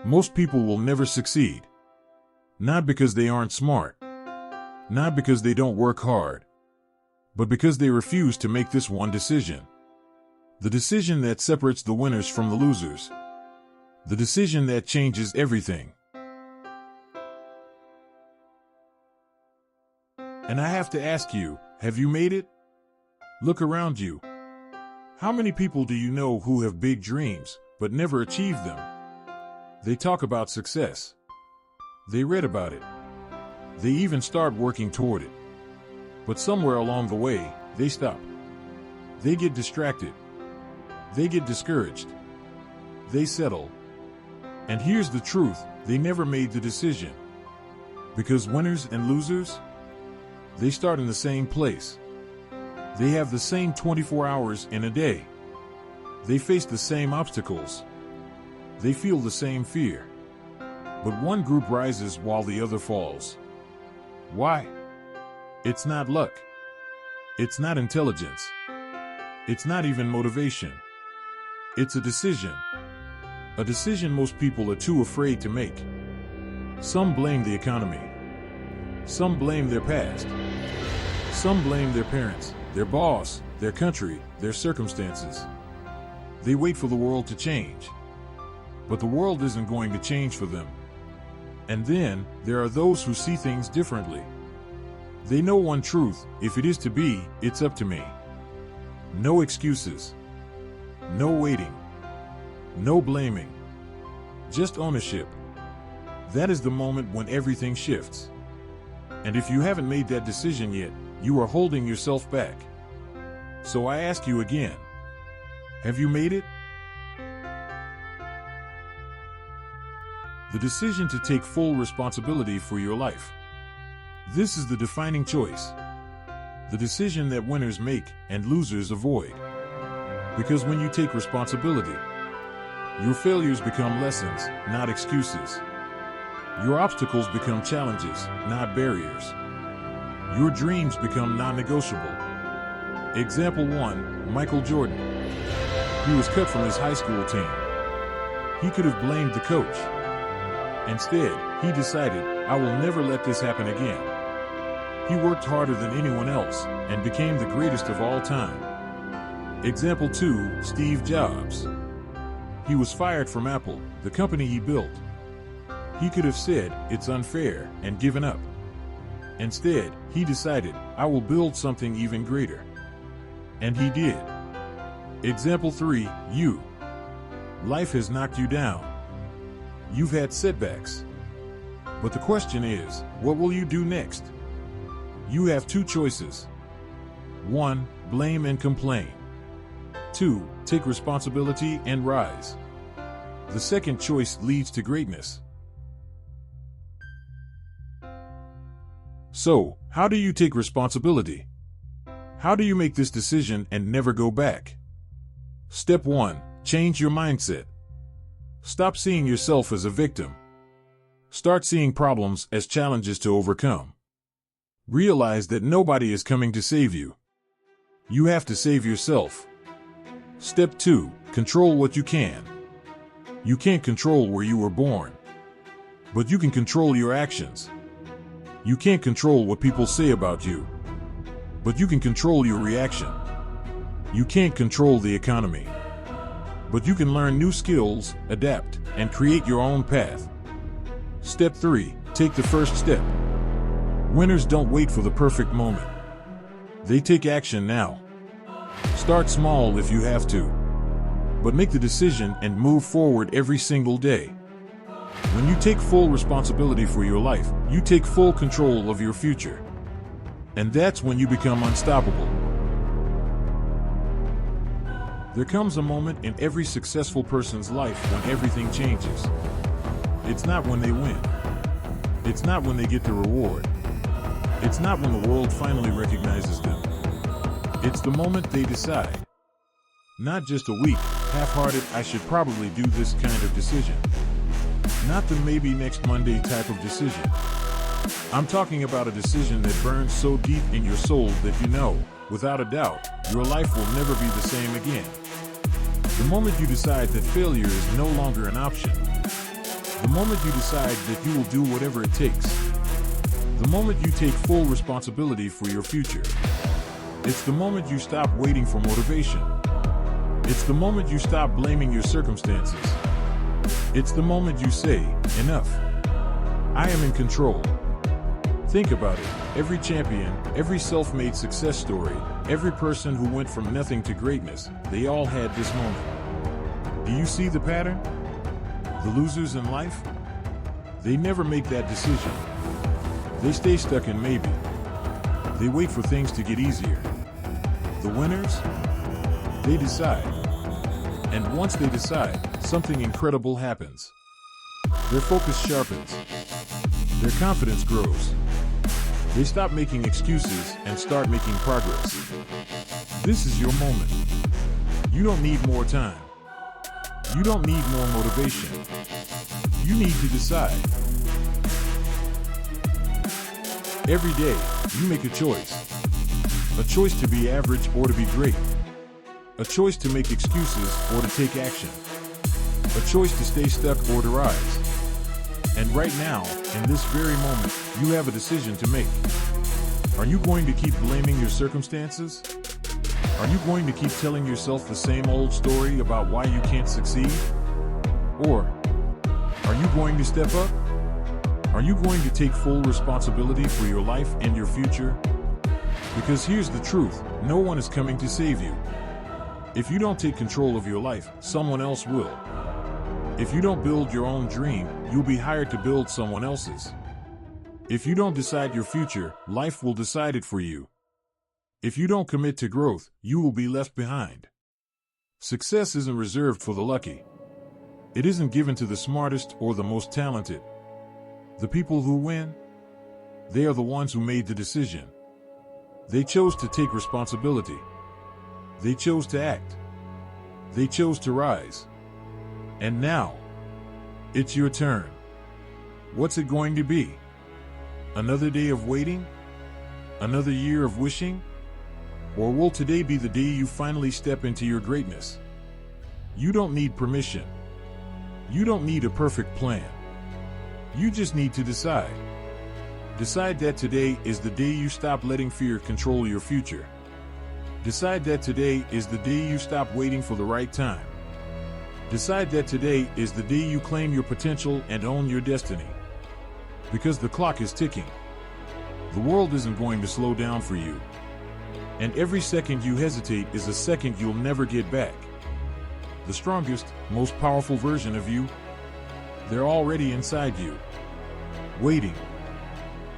Most people will never succeed. Not because they aren't smart, not because they don't work hard, but because they refuse to make this one decision. The decision that separates the winners from the losers. The decision that changes everything. And I have to ask you, have you made it? Look around you. How many people do you know who have big dreams, but never achieve them? They talk about success. They read about it. They even start working toward it. But somewhere along the way, they stop. They get distracted. They get discouraged. They settle. And here's the truth, they never made the decision. Because winners and losers, they start in the same place. They have the same 24 hours in a day. They face the same obstacles. They feel the same fear. But one group rises while the other falls. Why? It's not luck. It's not intelligence. It's not even motivation. It's a decision. A decision most people are too afraid to make. Some blame the economy. Some blame their past. Some blame their parents, their boss, their country, their circumstances. They wait for the world to change. But the world isn't going to change for them. And then, there are those who see things differently. They know one truth, if it is to be, it's up to me. No excuses. No waiting. No blaming. Just ownership. That is the moment when everything shifts. And if you haven't made that decision yet, you are holding yourself back. So I ask you again, have you made it? The decision to take full responsibility for your life. This is the defining choice. The decision that winners make and losers avoid. Because when you take responsibility, your failures become lessons, not excuses. Your obstacles become challenges, not barriers. Your dreams become non-negotiable. Example 1, Michael Jordan. He was cut from his high school team. He could have blamed the coach. Instead, he decided, I will never let this happen again. He worked harder than anyone else and became the greatest of all time. Example 2, Steve Jobs. He was fired from Apple, the company he built. He could have said, it's unfair, and given up. Instead, he decided, I will build something even greater. And he did. Example 3, you. Life has knocked you down. You've had setbacks. But the question is, what will you do next? You have two choices. 1, blame and complain. 2, take responsibility and rise. The second choice leads to greatness. So, how do you take responsibility? How do you make this decision and never go back? Step 1, change your mindset. Stop seeing yourself as a victim. Start seeing problems as challenges to overcome. Realize that nobody is coming to save you. You have to save yourself. Step 2, control what you can. You can't control where you were born, but you can control your actions. You can't control what people say about you, but you can control your reaction. You can't control the economy, but you can learn new skills, adapt, and create your own path. Step 3, take the first step. Winners don't wait for the perfect moment. They take action now. Start small if you have to, but make the decision and move forward every single day. When you take full responsibility for your life, you take full control of your future. And that's when you become unstoppable. There comes a moment in every successful person's life when everything changes. It's not when they win. It's not when they get the reward. It's not when the world finally recognizes them. It's the moment they decide. Not just a weak, half-hearted, I should probably do this kind of decision. Not the maybe next Monday type of decision. I'm talking about a decision that burns so deep in your soul that you know, without a doubt, your life will never be the same again. The moment you decide that failure is no longer an option. The moment you decide that you will do whatever it takes. The moment you take full responsibility for your future. It's the moment you stop waiting for motivation. It's the moment you stop blaming your circumstances. It's the moment you say, enough. I am in control. Think about it. Every champion, every self-made success story, every person who went from nothing to greatness, they all had this moment. Do you see the pattern? The losers in life? They never make that decision. They stay stuck in maybe. They wait for things to get easier. The winners? They decide. And once they decide, something incredible happens. Their focus sharpens. Their confidence grows. They stop making excuses and start making progress. This is your moment. You don't need more time. You don't need more motivation. You need to decide. Every day, you make a choice. A choice to be average or to be great. A choice to make excuses or to take action. A choice to stay stuck or to rise. And right now, in this very moment, you have a decision to make. Are you going to keep blaming your circumstances? Are you going to keep telling yourself the same old story about why you can't succeed? Or are you going to step up? Are you going to take full responsibility for your life and your future? Because here's the truth, no one is coming to save you. If you don't take control of your life, someone else will. If you don't build your own dream, you'll be hired to build someone else's. If you don't decide your future, life will decide it for you. If you don't commit to growth, you will be left behind. Success isn't reserved for the lucky. It isn't given to the smartest or the most talented. The people who win, they are the ones who made the decision. They chose to take responsibility. They chose to act. They chose to rise. And now, it's your turn. What's it going to be? Another day of waiting? Another year of wishing? Or will today be the day you finally step into your greatness? You don't need permission. You don't need a perfect plan. You just need to decide. Decide that today is the day you stop letting fear control your future. Decide that today is the day you stop waiting for the right time. Decide that today is the day you claim your potential and own your destiny. Because the clock is ticking. The world isn't going to slow down for you. And every second you hesitate is a second you'll never get back. The strongest, most powerful version of you, they're already inside you. Waiting.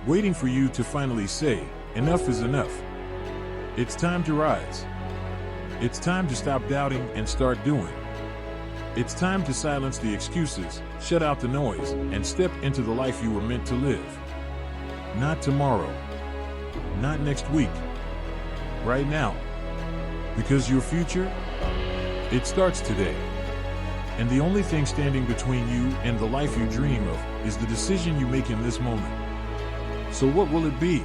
Waiting for you to finally say, enough is enough. It's time to rise. It's time to stop doubting and start doing. It's time to silence the excuses, shut out the noise, and step into the life you were meant to live. Not tomorrow. Not next week. Right now. Because your future, it starts today. And the only thing standing between you and the life you dream of is the decision you make in this moment. So what will it be?